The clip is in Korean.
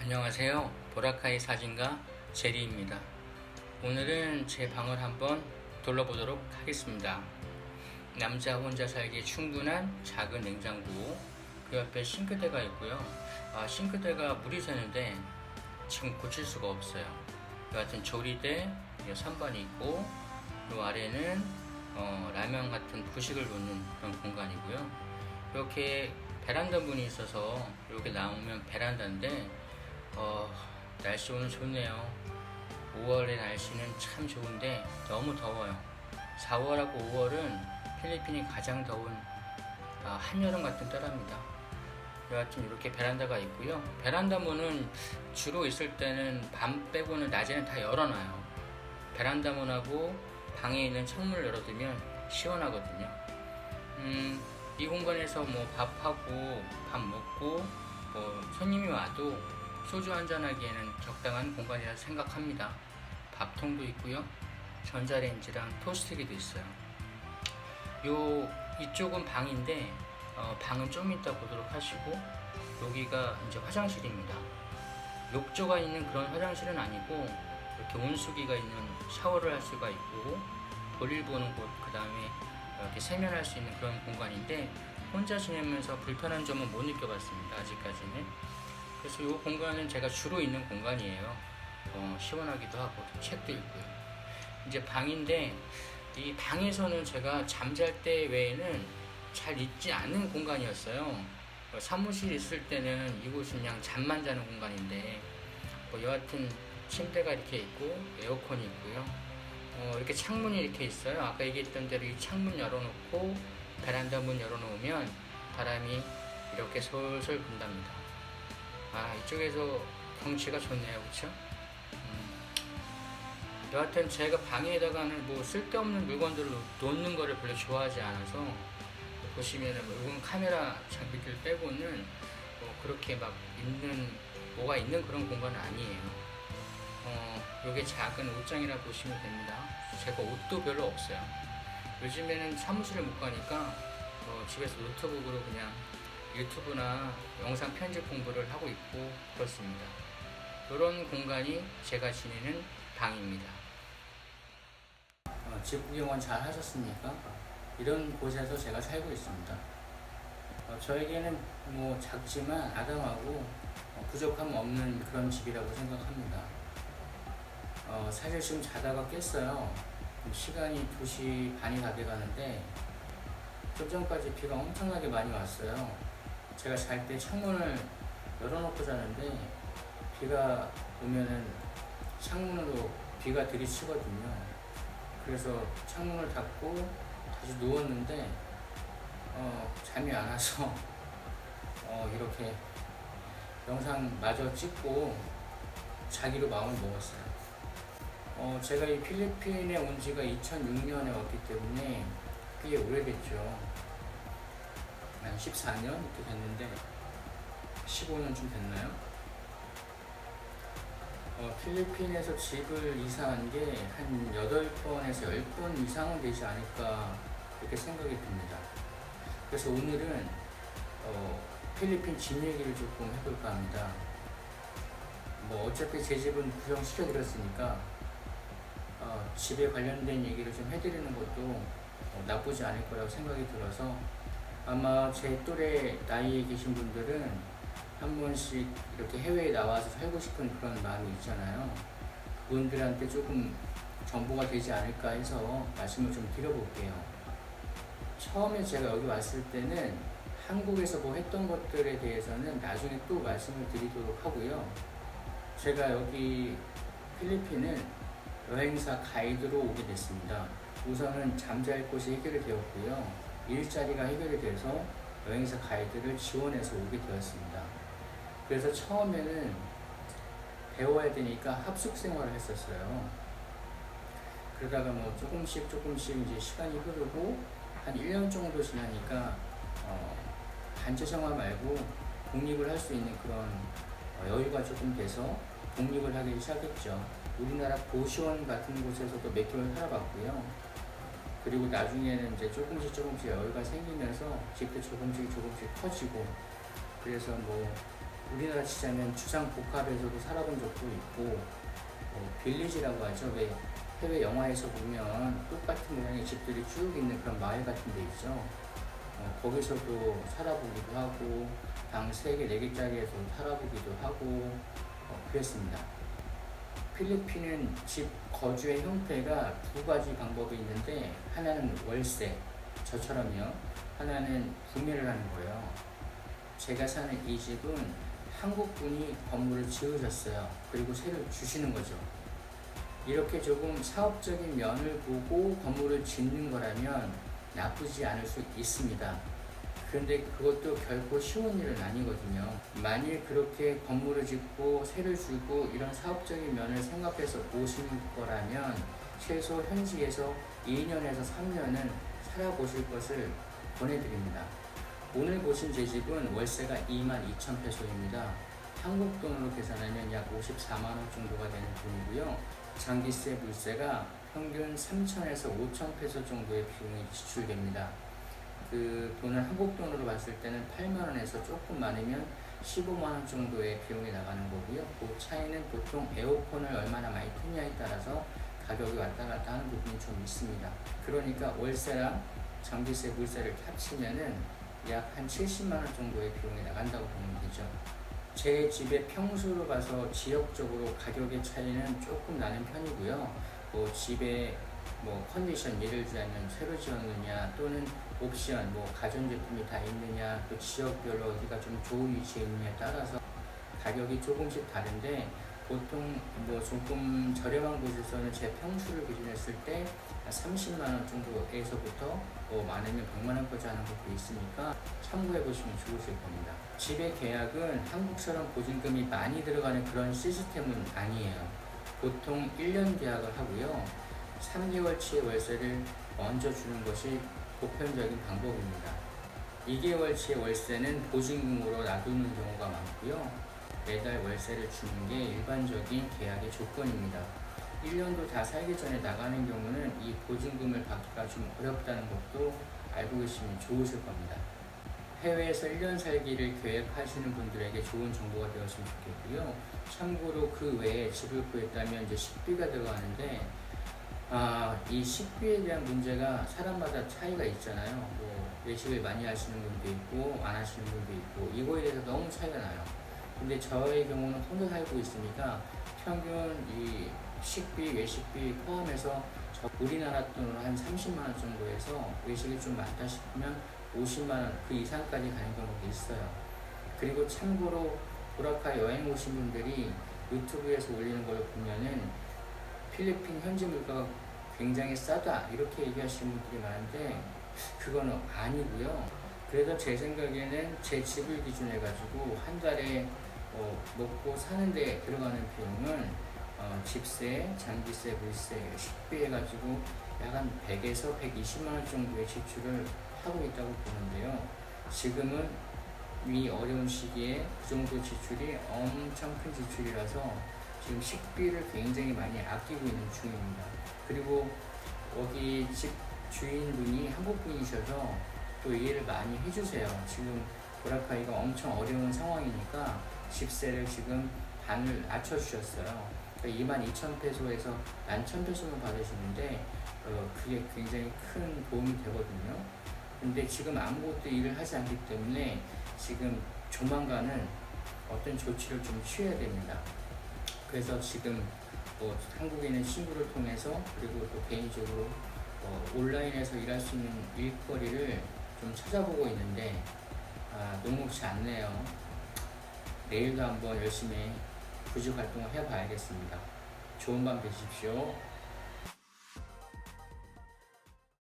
안녕하세요. 보라카이 사진가 제리입니다. 오늘은 제 방을 한번 둘러보도록 하겠습니다. 남자 혼자 살기에 충분한 작은 냉장고, 그 옆에 싱크대가 있고요. 싱크대가 물이 새는데 지금 고칠 수가 없어요. 여하튼 조리대, 선반이 있고, 이 아래는 라면 같은 부식을 놓는 그런 공간이고요. 이렇게 베란다 문이 있어서 이렇게 나오면 베란다인데 날씨 오늘 좋네요. 5월의 날씨는 참 좋은데 너무 더워요. 4월하고 5월은 필리핀이 가장 더운 한여름 같은 때랍니다. 여하튼 이렇게 베란다가 있고요. 베란다 문은 주로 있을 때는 밤 빼고는 낮에는 다 열어놔요. 베란다 문하고 방에 있는 창문을 열어두면 시원하거든요. 이 공간에서 뭐 밥하고 밥 먹고 뭐 손님이 와도 소주 한잔하기에는 적당한 공간이라 생각합니다. 밥통도 있고요. 전자레인지랑 토스트기도 있어요. 이쪽은 방인데 방은 좀 이따 보도록 하시고, 여기가 이제 화장실입니다. 욕조가 있는 그런 화장실은 아니고 이렇게 온수기가 있는 샤워를 할 수가 있고 볼일 보는 곳, 그 다음에 이렇게 세면할 수 있는 그런 공간인데 혼자 지내면서 불편한 점은 못 느껴봤습니다. 아직까지는. 그래서 이 공간은 제가 주로 있는 공간이에요. 시원하기도 하고 책도 있고요. 이제 방인데 이 방에서는 제가 잠잘 때 외에는 잘 있지 않은 공간이었어요. 사무실 있을 때는 이곳은 그냥 잠만 자는 공간인데 여하튼 침대가 이렇게 있고 에어컨이 있고요. 이렇게 창문이 이렇게 있어요. 아까 얘기했던 대로 이 창문 열어놓고 베란다 문 열어놓으면 바람이 이렇게 솔솔 분답니다. 이쪽에서 경치가 좋네요. 그쵸? 여하튼 제가 방에다가는 뭐 쓸데없는 물건들을 놓는 거를 별로 좋아하지 않아서, 보시면은 이건 카메라 장비들 빼고는 그렇게 막 뭐가 있는 그런 공간은 아니에요. 요게 작은 옷장이라 보시면 됩니다. 제가 옷도 별로 없어요. 요즘에는 사무실을 못 가니까 집에서 노트북으로 그냥 유튜브나 영상 편집 공부를 하고 있고 그렇습니다. 이런 공간이 제가 지내는 방입니다. 집 구경은 잘 하셨습니까? 이런 곳에서 제가 살고 있습니다. 저에게는 뭐 작지만 아담하고 부족함 없는 그런 집이라고 생각합니다. 사실 지금 자다가 깼어요. 시간이 2시 반이 다 돼가는데 좀 전까지 비가 엄청나게 많이 왔어요. 제가 잘 때 창문을 열어놓고 자는데 비가 오면은 창문으로 비가 들이치거든요. 그래서 창문을 닫고 다시 누웠는데 잠이 안 와서 이렇게 영상 마저 찍고 자기로 마음을 먹었어요. 제가 이 필리핀에 온 지가 2006년에 왔기 때문에 꽤 오래됐죠. 한 14년 이렇게 됐는데 15년쯤 됐나요? 필리핀에서 집을 이사한 게 한 8번에서 10번 이상은 되지 않을까 이렇게 생각이 듭니다. 그래서 오늘은 필리핀 집 얘기를 조금 해볼까 합니다. 뭐 어차피 제 집은 구경시켜드렸으니까 집에 관련된 얘기를 좀 해드리는 것도 나쁘지 않을 거라고 생각이 들어서, 아마 제 또래 나이에 계신 분들은 한 번씩 이렇게 해외에 나와서 살고 싶은 그런 마음이 있잖아요. 그분들한테 조금 정보가 되지 않을까 해서 말씀을 좀 드려볼게요. 처음에 제가 여기 왔을 때는 한국에서 뭐 했던 것들에 대해서는 나중에 또 말씀을 드리도록 하고요. 제가 여기 필리핀은 여행사 가이드로 오게 됐습니다. 우선은 잠잘 곳이 해결이 되었고요. 일자리가 해결이 돼서 여행사 가이드를 지원해서 오게 되었습니다. 그래서 처음에는 배워야 되니까 합숙 생활을 했었어요. 그러다가 뭐 조금씩 이제 시간이 흐르고 한 1년 정도 지나니까 단체 생활 말고 독립을 할 수 있는 그런 여유가 조금 돼서 독립을 하기 시작했죠. 우리나라 고시원 같은 곳에서도 몇 개월 살아봤고요. 그리고 나중에는 이제 조금씩 여유가 생기면서 집도 조금씩 커지고, 그래서 뭐 우리나라 치자면 주상복합에서도 살아본 적도 있고 빌리지라고 하죠. 왜 해외 영화에서 보면 똑같은 모양의 집들이 쭉 있는 그런 마을 같은 데 있죠. 거기서도 살아보기도 하고 방 3개, 4개짜리에서 살아보기도 하고 그랬습니다. 필리핀은 집 거주의 형태가 2가지 방법이 있는데 하나는 월세, 저처럼요. 하나는 구매를 하는 거예요. 제가 사는 이 집은 한국분이 건물을 지으셨어요. 그리고 세를 주시는 거죠. 이렇게 조금 사업적인 면을 보고 건물을 짓는 거라면 나쁘지 않을 수 있습니다. 그런데 그것도 결코 쉬운 일은 아니거든요. 만일 그렇게 건물을 짓고 세를 주고 이런 사업적인 면을 생각해서 오실 거라면 최소 현지에서 2년에서 3년은 살아보실 것을 권해드립니다. 오늘 보신 제 집은 월세가 22,000페소입니다. 한국 돈으로 계산하면 약 54만원 정도가 되는 돈이고요. 장기세, 물세가 평균 3,000에서 5,000페소 정도의 비용이 지출됩니다. 그 돈을 한국 돈으로 봤을 때는 8만원에서 조금 많으면 15만원 정도의 비용이 나가는 거고요. 그 차이는 보통 에어컨을 얼마나 많이 트냐에 따라서 가격이 왔다 갔다 하는 부분이 좀 있습니다. 그러니까 월세랑 장기세, 물세를 합치면은 약 한 70만원 정도의 비용이 나간다고 보면 되죠. 제 집의 평수로 봐서 지역적으로 가격의 차이는 조금 나는 편이고요. 집의 컨디션, 예를 들자면 새로 지었느냐 또는 옵션, 가전제품이 다 있느냐, 또 지역별로 어디가 좀 좋은 위치에 있느냐에 따라서 가격이 조금씩 다른데 보통 조금 저렴한 곳에서는 제 평수를 기준했을 때 30만원 정도에서부터 많으면 100만원까지 하는 것도 있으니까 참고해 보시면 좋으실 겁니다. 집의 계약은 한국처럼 보증금이 많이 들어가는 그런 시스템은 아니에요. 보통 1년 계약을 하고요. 3개월치의 월세를 먼저 주는 것이 보편적인 방법입니다. 2개월치의 월세는 보증금으로 놔두는 경우가 많고요. 매달 월세를 주는 게 일반적인 계약의 조건입니다. 1년도 다 살기 전에 나가는 경우는 이 보증금을 받기가 좀 어렵다는 것도 알고 계시면 좋으실 겁니다. 해외에서 1년 살기를 계획하시는 분들에게 좋은 정보가 되었으면 좋겠고요. 참고로 그 외에 집을 구했다면 이제 식비가 들어가는데 이 식비에 대한 문제가 사람마다 차이가 있잖아요. 외식을 많이 하시는 분도 있고 안 하시는 분도 있고 이거에 대해서 너무 차이가 나요. 근데 저의 경우는 혼자 살고 있으니까 평균 이 식비, 외식비 포함해서 우리나라 돈으로 한 30만원 정도에서 외식이 좀 많다 싶으면 50만원 그 이상까지 가는 경우도 있어요. 그리고 참고로 보라카이 여행 오신 분들이 유튜브에서 올리는 걸 보면은 필리핀 현지 물가가 굉장히 싸다 이렇게 얘기하시는 분들이 많은데 그거는 아니고요. 그래서 제 생각에는 제 집을 기준해 가지고 한 달에 먹고 사는데 들어가는 비용은 집세, 장기세, 물세, 식비 해가지고 약 한 100에서 120만원 정도의 지출을 하고 있다고 보는데요. 지금은 이 어려운 시기에 그 정도 지출이 엄청 큰 지출이라서 지금 식비를 굉장히 많이 아끼고 있는 중입니다. 그리고 여기 집 주인분이 한국분이셔서 또 이해를 많이 해주세요. 지금 보라카이가 엄청 어려운 상황이니까 집세를 지금 반을 낮춰주셨어요. 그러니까 22,000페소에서 11,000페소만 받으시는데 그게 굉장히 큰 도움이 되거든요. 근데 지금 아무것도 일을 하지 않기 때문에 지금 조만간은 어떤 조치를 좀 취해야 됩니다. 그래서 지금 한국에 있는 친구를 통해서 그리고 또 개인적으로 온라인에서 일할 수 있는 일거리를 좀 찾아보고 있는데 녹록지 않네요. 내일도 한번 열심히 구직 활동을 해봐야겠습니다. 좋은 밤 되십시오.